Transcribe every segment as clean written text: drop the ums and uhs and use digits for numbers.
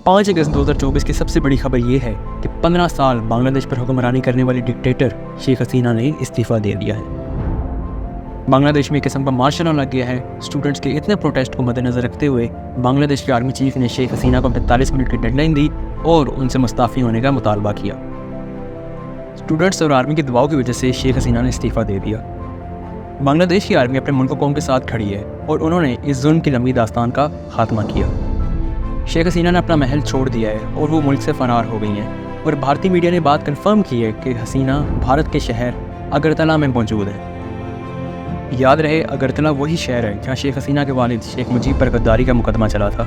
5 अगस्त 2024 की सबसे बड़ी खबर ये है कि 15 साल बांग्लादेश पर हुक्मरानी करने वाली डिक्टेटर शेख हसीना ने इस्तीफ़ा दे दिया है। बांग्लादेश में एक किस्म का मार्शल लॉ लग गया है। स्टूडेंट्स के इतने प्रोटेस्ट को मद्देनज़र रखते हुए बांग्लादेश के आर्मी चीफ ने शेख हसीना को 45 मिनट की डेडलाइन दी और उनसे मुस्ताफ़ी होने का मुतालबा किया। स्टूडेंट्स और आर्मी के दबाव की वजह से शेख हसीना ने इस्तीफ़ा दे दिया। बांग्लादेश की आर्मी अपने मुल्क कौम के साथ खड़ी है और उन्होंने इस जुल्म की लंबी दास्तान का खात्मा किया। शेख हसीना ने अपना महल छोड़ दिया है और वो मुल्क से फ़रार हो गई हैं और भारतीय मीडिया ने बात कंफर्म की है कि हसीना भारत के शहर अगरतला में मौजूद है। याद रहे, अगरतला वही शहर है जहाँ शेख हसीना के वालिद शेख मुजीब पर गद्दारी का मुकदमा चला था।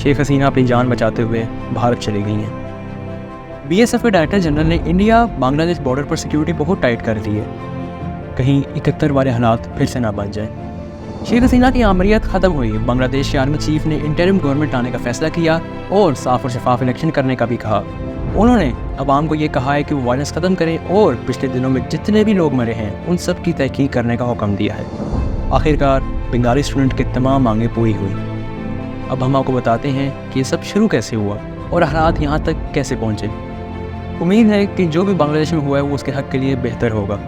शेख हसीना अपनी जान बचाते हुए भारत चली गई हैं। BSF के डायरेक्टर जनरल ने इंडिया बांग्लादेश बॉर्डर पर सिक्योरिटी बहुत टाइट कर दी है, कहीं 71 वाले हालात फिर से ना बन जाए। शेख हसीना की आमरीत ख़त्म हुई। बांग्लादेश के आर्मी चीफ ने इंटरिम गवर्नमेंट लाने का फैसला किया और साफ और शफाफ इलेक्शन करने का भी कहा। उन्होंने अवाम को ये कहा है कि वो वायलेंस ख़त्म करें और पिछले दिनों में जितने भी लोग मरे हैं उन सब की तहकीक करने का हुक्म दिया है। आखिरकार बंगाली स्टूडेंट की तमाम मांगें पूरी हुई। अब हम आपको बताते हैं कि ये सब शुरू कैसे हुआ और हालात यहाँ तक कैसे पहुँचे। उम्मीद है कि जो भी बांग्लादेश में हुआ है वो उसके हक़ के लिए बेहतर होगा।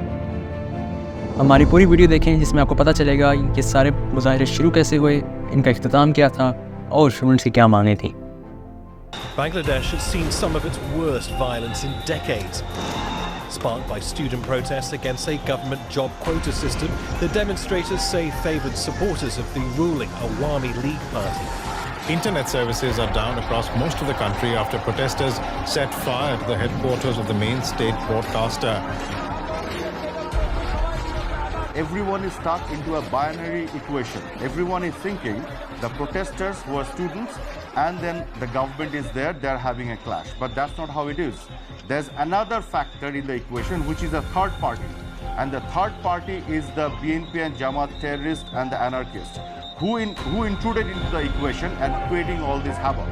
हमारी पूरी वीडियो देखें जिसमें आपको पता चलेगा ये सारे मुजाहरे शुरू कैसे हुए, इनका इख्तिताम क्या था और स्टूडेंट्स की क्या मांगें थी। Bangladesh has seen some of its worst violence in decades. Sparked by student protests against a government job quota system, the demonstrators say favoured supporters of the ruling Awami League party. Internet services are down across most of the country after protesters set fire to the headquarters of the main state broadcaster. Everyone is stuck into a binary equation. Everyone is thinking the protesters who are students and then the government is there, they're having a clash. But that's not how it is. There's another factor in the equation which is a third party. And the third party is the BNP and Jamaat terrorists and the anarchists who intruded into the equation and creating all this havoc.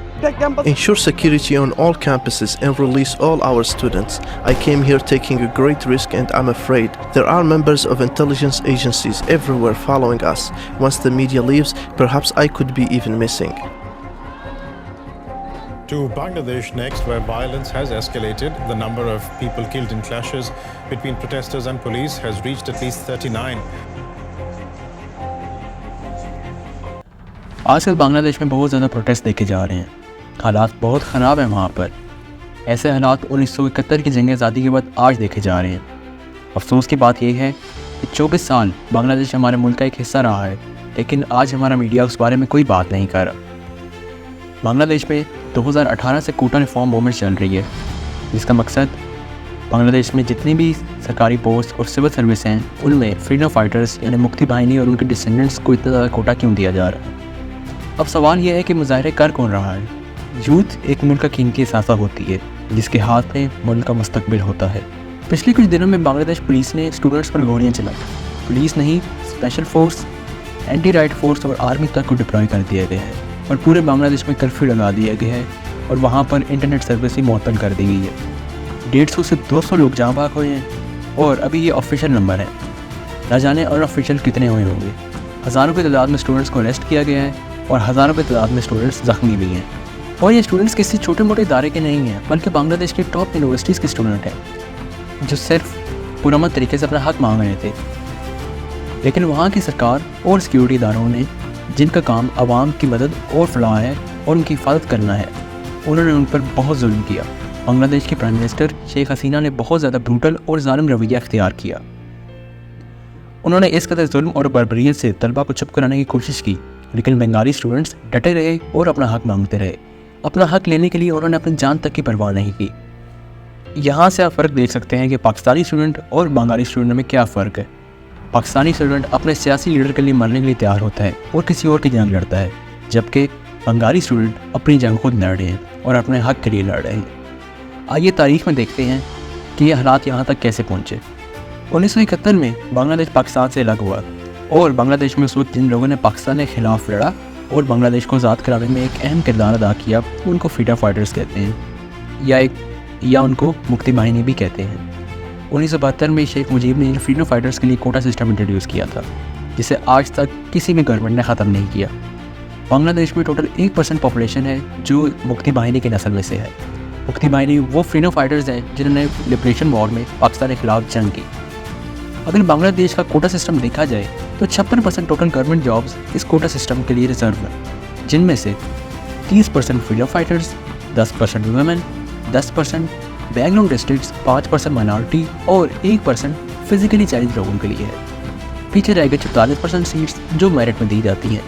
Ensure security on all campuses and release all our students. I came here taking a great risk and I'm afraid. There are members of intelligence agencies everywhere following us. Once the media leaves, perhaps I could be even missing. To Bangladesh next, where violence has escalated. The number of people killed in clashes between protesters and police has reached at least 39. आजकल बांग्लादेश में बहुत ज़्यादा protest देखे जा रहे हैं। हालात बहुत ख़राब हैं वहाँ पर। ऐसे हालात 1971 की जंग आज़ादी के बाद आज देखे जा रहे हैं। अफसोस की बात यह है कि 24 साल बांग्लादेश हमारे मुल्क का एक हिस्सा रहा है, लेकिन आज हमारा मीडिया उस बारे में कोई बात नहीं कर रहा। बांग्लादेश में 2018 से कोटा रिफॉर्म मूवमेंट चल रही है, जिसका मकसद बांग्लादेश में जितनी भी सरकारी पोस्ट और सिविल सर्विस हैं उनमें फ्रीडम फाइटर्स यानी मुक्ति बाहिनी और उनके डिसेंडेंट्स को इतना ज़्यादा कोटा क्यों दिया जा रहा है। अब सवाल यह है कि मुजाहरे कर कौन रहा है। यूथ एक मुल्क का कीमती असासा होती है जिसके हाथ में मुल्क का मुस्तकबिल होता है। पिछले कुछ दिनों में बांग्लादेश पुलिस ने स्टूडेंट्स पर गोलियां चलाई। पुलिस नहीं, special force, anti right force और आर्मी तक को डिप्लॉय कर दिया गया है और पूरे बांग्लादेश में कर्फ्यू लगा दिया गया है और वहाँ पर इंटरनेट सर्विस भी मुअत्तल कर दी गई है। 150 से 200 लोग जाँ भाग हुए हैं और अभी ये ऑफिशियल नंबर है, न जाने अनऑफिशियल कितने हुए होंगे। हज़ारों की तादाद में स्टूडेंट्स को अरेस्ट किया गया है और हज़ारों की तादाद में स्टूडेंट्स ज़ख्मी भी हैं। और ये स्टूडेंट्स किसी छोटे मोटे इदारे के नहीं हैं, बल्कि बांग्लादेश की टॉप यूनिवर्सिटीज़ के स्टूडेंट हैं जो सिर्फ पुरअमन तरीके से अपना हक मांग रहे थे। लेकिन वहाँ की सरकार और सिक्योरिटी इदारों ने, जिनका काम आवाम की मदद और फलाह है और उनकी हिफाजत करना है, उन्होंने उन पर बहुत जुल्म किया। बांग्लादेश की प्राइम मिनिस्टर शेख हसीना ने बहुत ज़्यादा ब्रूटल और ज़ालिम रवैया इख्तियार किया। उन्होंने इस कदर जुल्म और बर्बरियत से तलबा को चुप कराने की कोशिश की, लेकिन बंगाली स्टूडेंट्स डटे रहे और अपना हक मांगते रहे। अपना हक लेने के लिए उन्होंने अपनी जान तक की परवाह नहीं की। यहाँ से आप फ़र्क देख सकते हैं कि पाकिस्तानी स्टूडेंट और बंगाली स्टूडेंट में क्या फ़र्क है। पाकिस्तानी स्टूडेंट अपने सियासी लीडर के लिए मरने के लिए तैयार होता है और किसी और की जंग लड़ता है, जबकि बंगाली स्टूडेंट अपनी जंग खुद लड़ रहे हैं और अपने हक के लिए लड़ रहे हैं। आइए तारीख़ में देखते हैं कि ये हालात यहाँ तक कैसे पहुँचे। 1971 में बांग्लादेश पाकिस्तान से अलग हुआ और बांग्लादेश में उस वक्त जिन लोगों ने पाकिस्तान के ख़िलाफ़ लड़ा और बांग्लादेश को आज़ाद कराने में एक अहम किरदार अदा किया, उनको फ्रीडम फाइटर्स कहते हैं या उनको मुक्ति बाहिनी भी कहते हैं। 1972 में शेख मुजीब ने फ्रीडम फाइटर्स के लिए कोटा सिस्टम इंट्रोड्यूस किया था, जिसे आज तक किसी भी गवर्नमेंट ने ख़त्म नहीं किया। बांग्ला देश में टोटल 1% पॉपुलेशन है जो मुक्ति बाहिनी की नस्ल में से है। मुक्ति बाहिनी वो फ्रीडम फाइटर्स हैं जिन्होंने लिबरेशन वॉर में पाकिस्तान के खिलाफ जंग की। अगर बांग्लादेश का कोटा सिस्टम देखा जाए तो 56% टोटल गवर्नमेंट जॉब्स इस कोटा सिस्टम के लिए रिजर्व हैं, जिनमें से 30% freedom fighters, 10% women, 10% background districts, 5% minority और 1% फिजिकली चैलेंज लोगों के लिए है। पीछे रह गए 44% सीट्स जो मेरिट में दी जाती हैं।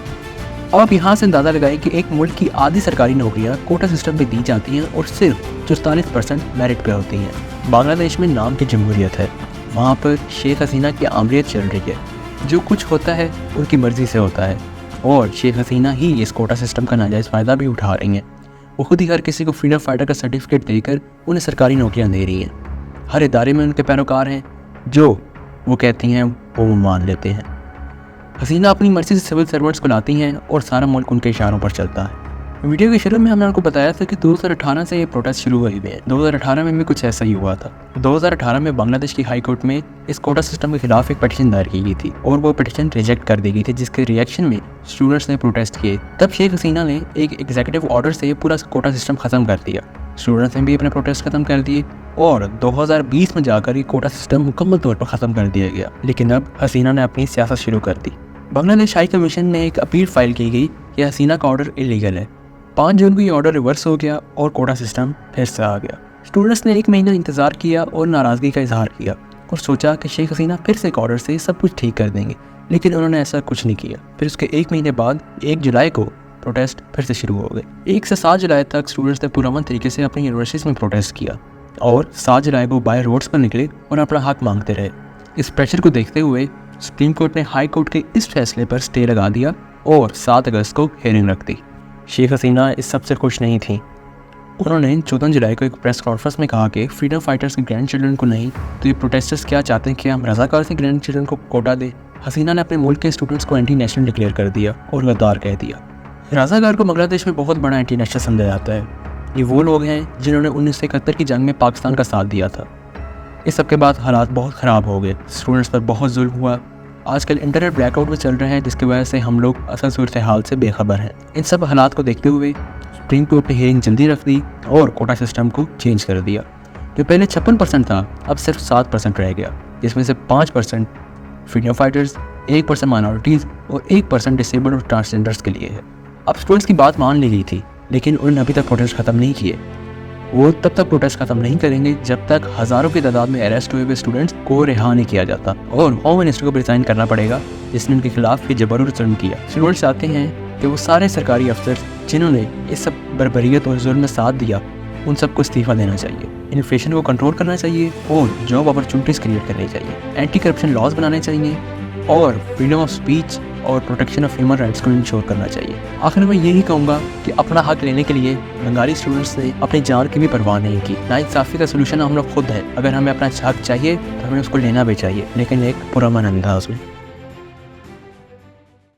अब आप यहाँ से अंदाज़ा लगाएं कि एक मुल्क की आधी सरकारी नौकरियाँ कोटा सिस्टम पे दी जाती हैं और सिर्फ 44% मेरिट पे होती हैं। बांग्लादेश में नाम की जमहूरियत है, वहाँ पर शेख हसीना की आमरीत चल रही है, जो कुछ होता है उनकी मर्ज़ी से होता है और शेख हसीना ही इस कोटा सिस्टम का नाजायज़ फ़ायदा भी उठा रही हैं। वो खुद ही हर किसी को फ्रीडम फाइटर का सर्टिफिकेट देकर उन्हें सरकारी नौकरियाँ दे रही हैं। हर इदारे में उनके पैरोकार हैं जो वो कहती हैं वो मान लेते हैं। हसीना अपनी मर्जी से सिविल सर्वेंट्स को लाती हैं और सारा मुल्क उनके इशारों पर चलता है। वीडियो के शुरू में हमने आपको बताया था कि 2018 से ये प्रोटेस्ट शुरू हुए हैं। 2018 में भी कुछ ऐसा ही हुआ था। 2018 में बांग्लादेश की हाई कोर्ट में इस कोटा सिस्टम के खिलाफ एक पिटीशन दायर की गई थी और वो पिटीशन रिजेक्ट कर दी गई थी, जिसके रिएक्शन में स्टूडेंट्स ने प्रोटेस्ट किए। तब शेख हसीना ने एक एग्जीक्यूटिव ऑर्डर से पूरा कोटा सिस्टम खत्म कर दिया। स्टूडेंट्स ने भी अपने प्रोटेस्ट खत्म कर दिए और 2020 में जाकर ये कोटा सिस्टम मुकम्मल तौर पर ख़त्म कर दिया गया। लेकिन अब हसीना ने अपनी सियासत शुरू कर दी। बांग्लादेश हाई कमीशन ने एक अपील फाइल की गई कि हसीना का ऑर्डर इलीगल है। 5 जून को ये ऑर्डर रिवर्स हो गया और कोटा सिस्टम फिर से आ गया। स्टूडेंट्स ने 1 महीना इंतज़ार किया और नाराज़गी का इजहार किया और सोचा कि शेख हसीना फिर से एक ऑर्डर से सब कुछ ठीक कर देंगे, लेकिन उन्होंने ऐसा कुछ नहीं किया। फिर उसके 1 महीने बाद 1 जुलाई को प्रोटेस्ट फिर से शुरू हो गए। 1 से 7 जुलाई तक स्टूडेंट्स ने पुरअमन तरीके से अपनी यूनिवर्सिटीज़ में प्रोटेस्ट किया और 7 जुलाई को बाय रोड्स पर निकले और अपना हक मांगते रहे। इस प्रेशर को देखते हुए सुप्रीम कोर्ट ने हाई कोर्ट के इस फैसले पर स्टे लगा दिया और 7 अगस्त को हियरिंग रख दी। शेख हसीना इस सबसे खुश नहीं थी। उन्होंने 14 जुलाई को एक प्रेस कॉन्फ्रेंस में कहा कि फ्रीडम फाइटर्स के ग्रैंड चिल्ड्रन को नहीं तो ये प्रोटेस्टर्स क्या चाहते हैं कि हम रज़ाकार से ग्रैंड चिल्ड्रन को कोटा दें। हसीना ने अपने मुल्क के स्टूडेंट्स को एंटी नेशनल डिक्लेयर कर दिया और गद्दार कह दिया। रज़ाकार को बांग्लादेश में बहुत बड़ा एंटी नेशनल समझा जाता है। ये वो लोग हैं जिन्होंने 1971 की जंग में पाकिस्तान का साथ दिया था। इस सब के बाद हालात बहुत ख़राब हो गए, स्टूडेंट्स पर बहुत जुल्म हुआ। आजकल इंटरनेट ब्लैकआउट में चल रहे हैं, जिसकी वजह से हम लोग असल सूरत हाल से बेखबर हैं। इन सब हालात को देखते हुए सुप्रीम कोर्ट ने हियरिंग जल्दी रख दी और कोटा सिस्टम को चेंज कर दिया। जो पहले 56% था अब सिर्फ 7% रह गया, जिसमें से 5% फ्रीडम फाइटर्स, 1% माइनॉरिटीज़ और 1% डिसेबल्ड और ट्रांसजेंडर्स के लिए है। अब स्टूडेंट्स की बात मान ली गई थी, लेकिन उन्होंने अभी तक प्रोटेस्ट ख़त्म नहीं किए। वो तब तक प्रोटेस्ट खत्म नहीं करेंगे जब तक हज़ारों की तादाद में अरेस्ट हुए हुए स्टूडेंट्स को रिहा नहीं किया जाता और होम मिनिस्टर को रिजाइन करना पड़ेगा, जिसने उनके खिलाफ ये जबर जुल्म किया। स्टूडेंट्स चाहते हैं कि वो सारे सरकारी अफसर जिन्होंने इस सब बर्बरियत और जुल्म में साथ दिया, उन सबको इस्तीफा देना चाहिए, इन्फ्लेशन को कंट्रोल करना चाहिए और जॉब अपॉर्चुनिटीज़ क्रिएट करनी चाहिए, एंटी करप्शन लॉज बनाने चाहिए और फ्रीडम ऑफ स्पीच और प्रोटेक्शन ऑफ ह्यूमन राइट्स को इंश्योर करना चाहिए। आखिर मैं यही कहूँगा कि अपना हक लेने के लिए बंगाली स्टूडेंट्स ने अपनी जान की भी परवाह नहीं की। नाइंसाफ़ी का सोल्यूशन हम लोग खुद है। अगर हमें अपना हक चाहिए तो हमें उसको लेना भी चाहिए, लेकिन एक पुरअमन अंदाज में।